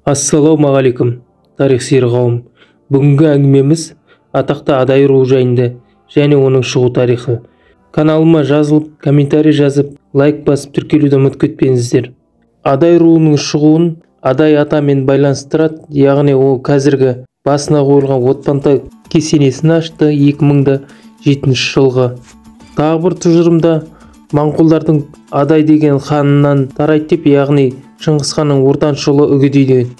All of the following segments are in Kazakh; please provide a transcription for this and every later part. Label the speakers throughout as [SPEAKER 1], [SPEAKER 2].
[SPEAKER 1] Ассалаумағалейкум, тарих сүйер қауым. Бүгінгі әңгімеміз атақты Адай руы жайында және оның шығу тарихы. Каналыма жазылып, комментарий жазып, лайк басып тіркелуді ұмытып кетпеңіздер. Адай руының шығуын Адай атамен байланыстырады, яғни ол қазіргі басына қойылған Отпантай кесенесін ашты 2007 жылғы. Тағы бір тұжырымда моңғолдардың Адай деген ханынан тарайды деп, яғни Шыңғыс ханның ортаншы ұлы үгедейден.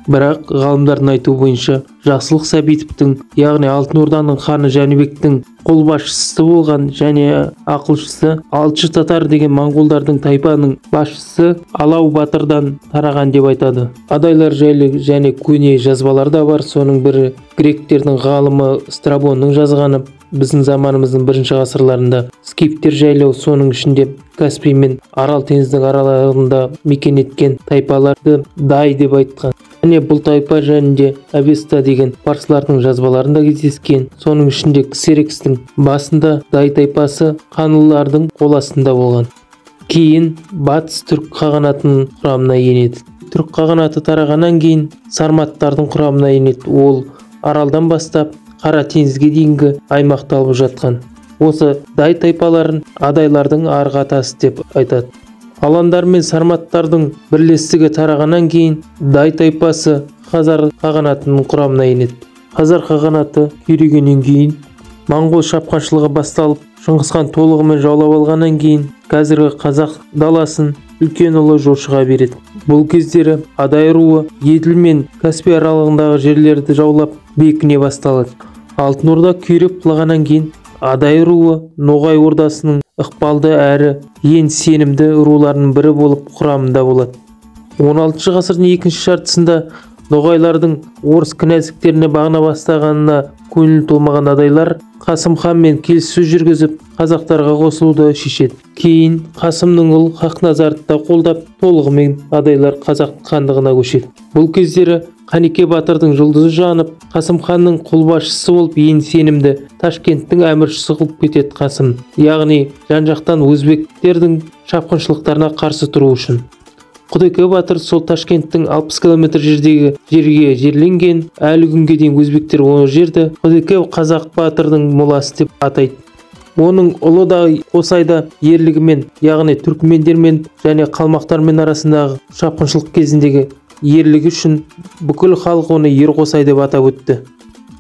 [SPEAKER 1] Бірақ ғалымдардың айтуы бойынша Жақсылық Сәбитовтың, яғни Алтын Орданың ханы Жәнібектің қолбасшысы болған және ақылшысы Алтшы татар деген моңғолдардың тайпаның басшысы Алау батырдан тараған деп айтады. Адайлар жайлы және көне жазбалар да бар. Соның бірі гректердің ғалымы Страбонның жазғаны, біздің заманымыздың бірінші ғасырларында скифтер жайлы, соның ішінде Каспий мен Арал теңіздің аралығында мекен еткен тайпаларды Дай деп айтқан. Және бұл тайпа жөнінде Авеста деген парсылардың жазбаларында кездескен. Соның ішінде Ксерекстің басында Дай тайпасы қанлылардың қол астында болған. Кейін батыс түрік қағанатының құрамына енеді. Түрік қағанаты тарағаннан кейін сарматтардың құрамына енеді. Ол Аралдан бастап Қара теңізге дейінгі аймақты алып жатқан. Осы Дай тайпаларын Адайлардың арғы атасы деп айтады. Аландар мен сарматтардың бірлестігі тарағаннан кейін Дай тайпасы Хазар қағанатының құрамына енеді. Хазар қағанаты күйрегеннен кейін моңғол шапқыншылығы басталып, Шыңғыс хан толығымен жаулап алғаннан кейін қазіргі қазақ даласын үлкен ұлы Жошыға береді. Бұл кездері Адай руы Еділ мен Каспий аралығындағы жерлерді жаулап бекіне басталады. Алтын Орда күйреп құлағаннан кейін Адай руы Ноғай ордасының ықпалды әрі ең сенімді руларының бірі болып құрамында болады. 16 ғасырдың екінші жартысында Ноғайлардың орыс князьдіктеріне бағына бастағанына көңілі толмаған Адайлар Қасым ханмен келіссөз жүргізіп, қазақтарға қосылуды шешеді. Кейін Қасымның ұлы Хақназарды қолдап, толығымен Адайлар қазақ хандығына көшеді. Бұл кездері Қанеке батырдың жұлдызы жанып, Қасым ханның қолбасшысы болып ең сенімді Ташкенттің әміршісі қылып кетеді Қасым, яғни жан-жақтан өзбектердің шапқыншылықтарына қарсы тұру үшін. Құдеке батыр сол Ташкенттің 60 км жердегі жерге жерленген. Әлі күнге дейін өзбектер ол жерді Құдеке қазақ батырдың моласы деп атайды. Оның ұлы да Қосайда ерлігімен, яғни түркмендермен және қалмақтармен арасындағы шапқыншылық кезіндегі ерлігі үшін бүкіл халық оны Ер Қосай деп атап өтті.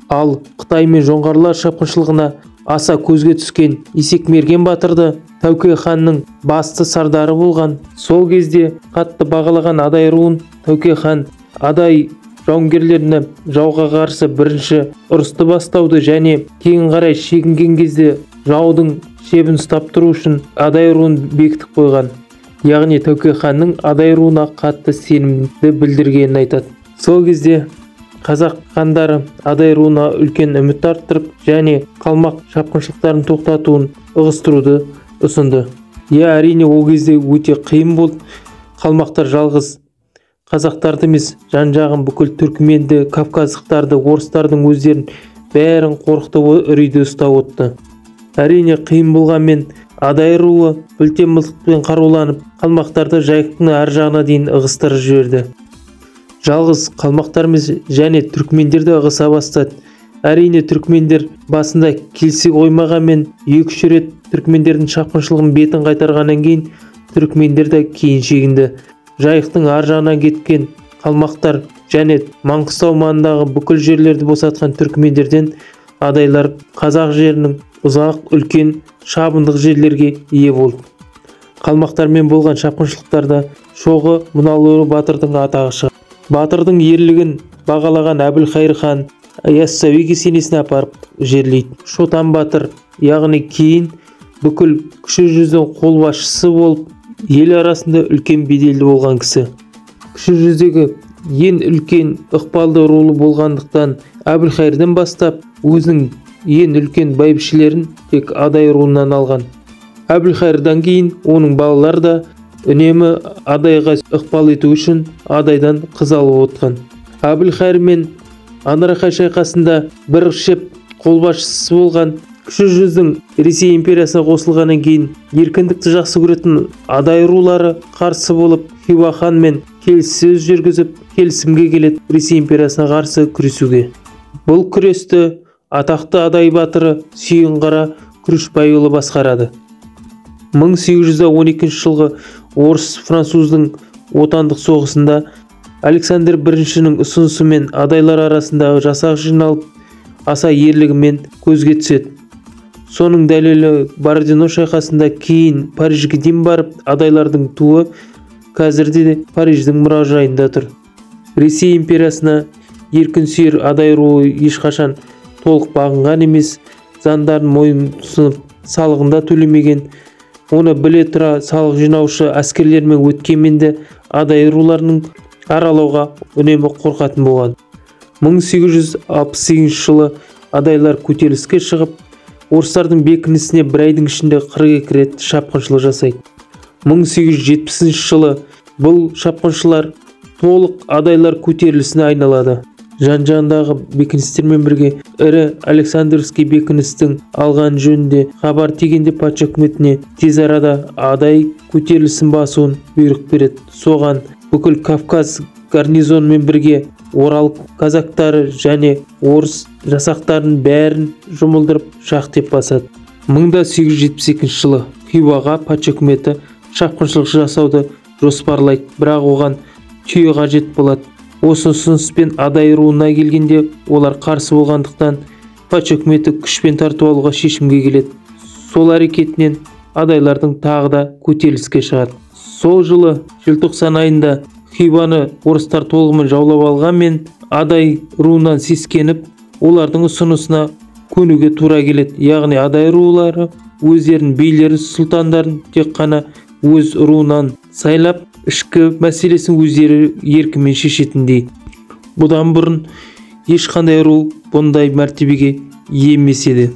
[SPEAKER 1] Ал Қытай мен жоңғарлар шапқыншылығына аса көзге түскен Есек Мерген батырды Тәуке ханның басты сардары болған. Сол кезде қатты бағалаған Адай руын Тәуке хан Адай жауынгерлеріне жауға қарсы бірінші ұрысты бастауды және кейін қарай шегінген кезде жаудың шебін ұстап тұру үшін Адай руын бекітіп қойған. Яғни Тәуке ханның Адай руына қатты сенімді білдіргенін айтады. Сол кезде қазақ хандары Адай руына үлкен үміт арттырып және қалмақ шапқыншылықтарын тоқтатуын ығыстыруды ұсынды. Әрине ол кезде өте қиын болды. Қалмақтар жалғыз қазақтарды емес, жан-жағын бүкіл түркменді, кавказдықтарды, орыстардың өздерін бәрін қорқытып үрейде ұстап отты. Әрине қиын болғанмен Адай руы үлкен мылтықпен қаруланып, қалмақтарды жайықтың ар жағына дейін ығыстырып жіберді. Жалғыз қалмақтар емес және түркмендерді ығыса бастады. Әрине түркмендер басында келсе қоймағанмен 2-3 рет түркмендердің шапқыншылығын бетін қайтарғаннан кейін түркмендер де кейін шегінді. Жайықтың ар жағынан кеткен қалмақтар және Маңғыстау маңындағы бүкіл жерлерді босатқан түркмендерден Адайлар қазақ жерінің ұзақ үлкен шабындық жерлерге ие болды. Қалмақтармен болған шапқыншылықтарда Шоғы Мұналыру батырдың атағы шығады. Батырдың ерлігін бағалаған Әбілқайыр хан Яссауи кесенесіне апарып жерлейді. Шотан батыр, яғни кейін бүкіл кіші жүздің қолбасшысы болып, ел арасында үлкен беделді болған кісі. Кіші жүздегі ең үлкен ықпалды рулы болғандықтан Әбілқайырдан бастап өзінің ең үлкен бәйбішелерін тек Адай руынан алған. Әбілқайырдан кейін оның балалары да үнемі Адайға ықпал ету үшін Адайдан қыз алып отқан. Әбілқайыр мен Анарақай шайқасында бір шеп қолбасшысы болған Кіші жүздің Ресей империясына қосылғаннан кейін еркіндікті жақсы көретін Адай рулары қарсы болып Хиуа хан мен келіссөз жүргізіп, келісімге келеді Ресей империясына қарсы күресуге. Бұл күресті атақты адай батыры Сүйінқара Күрішбайұлы басқарады. 1812 жылғы орыс-француздың отандық соғысында Александр I-нің ұсынысымен адайлар арасындағы жасақ жиналып, аса ерлігімен көзге түседі. Соның дәлелі Бородино шайқасында кейін Парижге дейін барып, адайлардың туы қазірде де Париждің мұражайында тұр. Ресей империясына еркін сүйер адай руы ешқашан толық бағынған емес, заңдарын мойынсұнып, салығында төлемеген, оны біле тұра салық жинаушы әскерлермен өткенмен де адай руларының аралауға үнемі қорқатын болған. 1868 жылы адайлар көтеріліске шығып, орыстардың бекінісіне бір айдың ішінде 42 рет шапқыншылық жасайды. 1870 жылы бұл шапқыншылар толық адайлар көтерілісіне айналады. Жан-жағындағы бекіністермен бірге ірі Александровский бекіністің алған жөнінде хабар тигенде патша үкіметіне тез арада адай көтерілісін басуын бұйрық береді. Соған бүкіл Кавказ гарнизонымен бірге Орал казактары және орыс жасақтарын бәрін жұмылдырып шақтеп басады. 1872 жылы Хиуаға патша үкіметі шапқыншылық жасауды жоспарлайды, бірақ оған түйе қажет болады. Осы ұсыныспен адай руына келгенде олар қарсы болғандықтан патша үкіметі күшпен тартып алуға шешімге келеді. Сол әрекетінен адайлардың тағы да көтеріліске шығады. Сол жылы желтоқсан айында Хиуаны орыстар толығымен жаулап алғанмен, адай руынан сескеніп, олардың ұсынысына көнуге тура келеді. Яғни адай рулары өздерінің билері сұлтандарын тек қана өз руынан сайлап, ішкі мәселесін өздері еркімен шешетіндей. Бұдан бұрын ешқандай ру бұндай мәртебеге ие емес еді.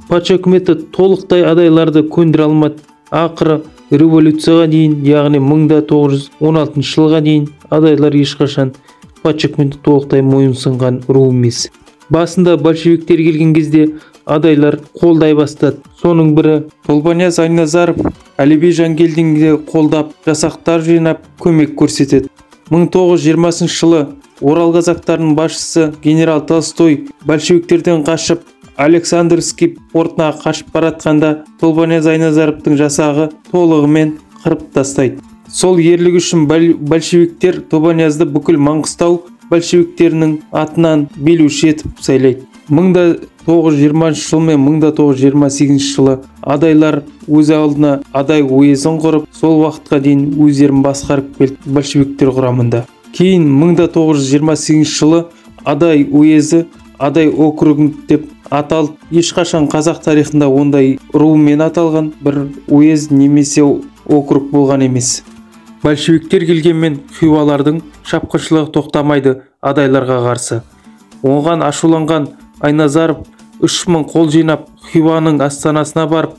[SPEAKER 1] Патша үкіметі толықтай адайларды көндіре алмады. Ақыры революцияға дейін, яғни 1916 жылға дейін адайлар ешқашан патша үкіметі толықтай мойынсұнған ру емес. Басында большевиктер келген кезде адайлар қолдай бастады. Соның бірі Толбанияз Айназаров Әліби Жангелдинге қолдап, жасақтар жинап, көмек көрсетеді. 1920 жылы Орал казактарының басшысы генерал Толстой большевиктерден қашып, Александровский портына қашып баратқанда Толбанияз Айназаровтың жасағы толығымен қырып тастайды. Сол ерлігі үшін большевиктер Толбаниязды бүкіл Маңғыстау большевиктерінің атынан билеуші етіп сайлайды. 1920 жыл мен 1928 жылы адайлар өз алдына адай уезін құрып, сол уақытқа дейін өздерін басқарып келді большевиктер құрамында. Кейін 1928 жылы адай уезі адай округі деп аталып, ешқашан қазақ тарихында ондай румен аталған бір уез немесе округ болған емес. Большевиктер келгенмен хиуалардың шапқыншылығы тоқтамайды адайларға қарсы. Оған ашуланған Айназаров 3000 қол жинап, Хиуаның астанасына барып,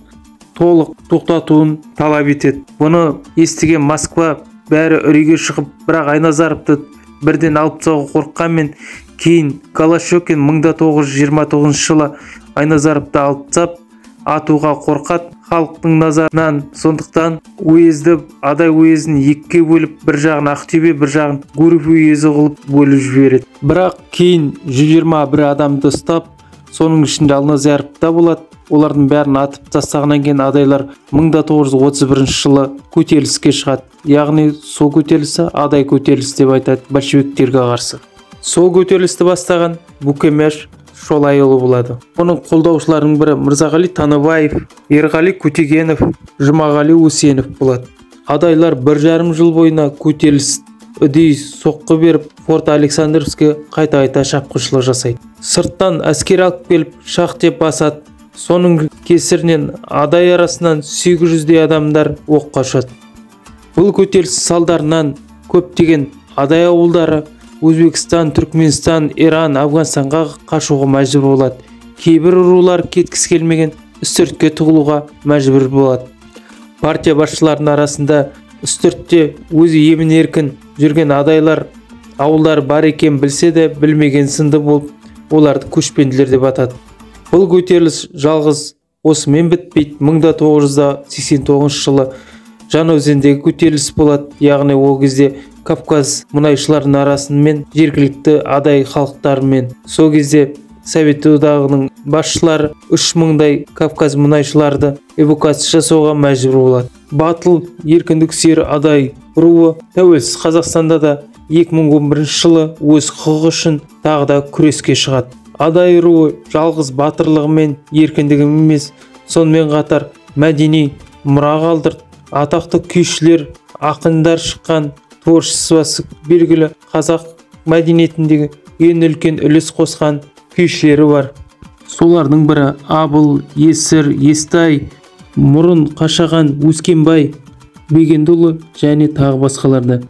[SPEAKER 1] толық тоқтатуын талап етеді. Бұны естіген Москва бәрі үрейге шығып, бірақ Айназаровты бірден алып тастауға қорыққанмен, кейін Голощекин 1929 жылы Айназаровты алып тастап, атуға қорқады халықтың назарынан. Сондықтан уезді, адай уезін екіге бөліп, бір жағын Ақтөбе, бір жағын Гурьев уезі қылып бөліп жібереді. Бірақ кейін 121 адамды ұстап, соның ішінде Алназаров та болады. Олардың бәрін атып тастағаннан кейін адайлар 1931 жылы көтеріліске шығады. Яғни сол көтерілісі адай көтерілісі деп айтады большевиктерге қарсы. Сол көтерілісті бастаған Бүкемеш Шолайұлы болады. Оның қолдаушыларының бірі Мырзағали Таныбаев, Ерғали Көтегенов, Жұмағали Өсенов болады. Адайлар 1,5 жыл бойына көтеріліс үдей соққы беріп, Форт Александровский қайта-қайта шапқыншылық жасайды. Сырттан әскер алып келіп, шақтеп басады. Соның кесірінен адай арасынан 800-дей адамдар оққа ұшады. Бұл көтеріліс салдарынан көптеген адай ауылдары Өзбекстан, Түркменстан, Иран, Афғанстанға қашуға мәжбүр болады. Кейбір рулар кеткісі келмеген үстіртке тығылуға мәжбүр болады. Партия басшыларының арасында үстіртте өзі емін-еркін жүрген адайлар ауылдар бар екен білсе де білмеген сынды болып, оларды көшпенділер деп атады. Бұл көтеріліс жалғыз осымен бітпейді. 1989 жылы Жаңаөзендегі көтеріліс болады. Яғни ол кезде Кавказ мұнайшыларының арасымен жергілікті адай халықтарымен. Сол кезде Совет одағының басшылары 3000-дай Кавказ мұнайшыларды эвакуация жасауға мәжбүр болады. Батыл еркіндік сүйер адай руы тәуелсіз Қазақстанда да 2011 жылы өз құқығы үшін тағы да күреске шығады. Адай руы жалғыз батырлығымен еркіндігі емес, сонымен қатар мәдени мұра қалдырды. Атақты күйшілер, ақындар шыққан, творчествосы белгілі қазақ мәдениетіндегі ең үлкен үлес қосқан күйшілері бар. Солардың бірі Абыл, Есір, Естай, Мұрын, Қашаған, Өскенбай, Бегендұлы және тағы басқаларды.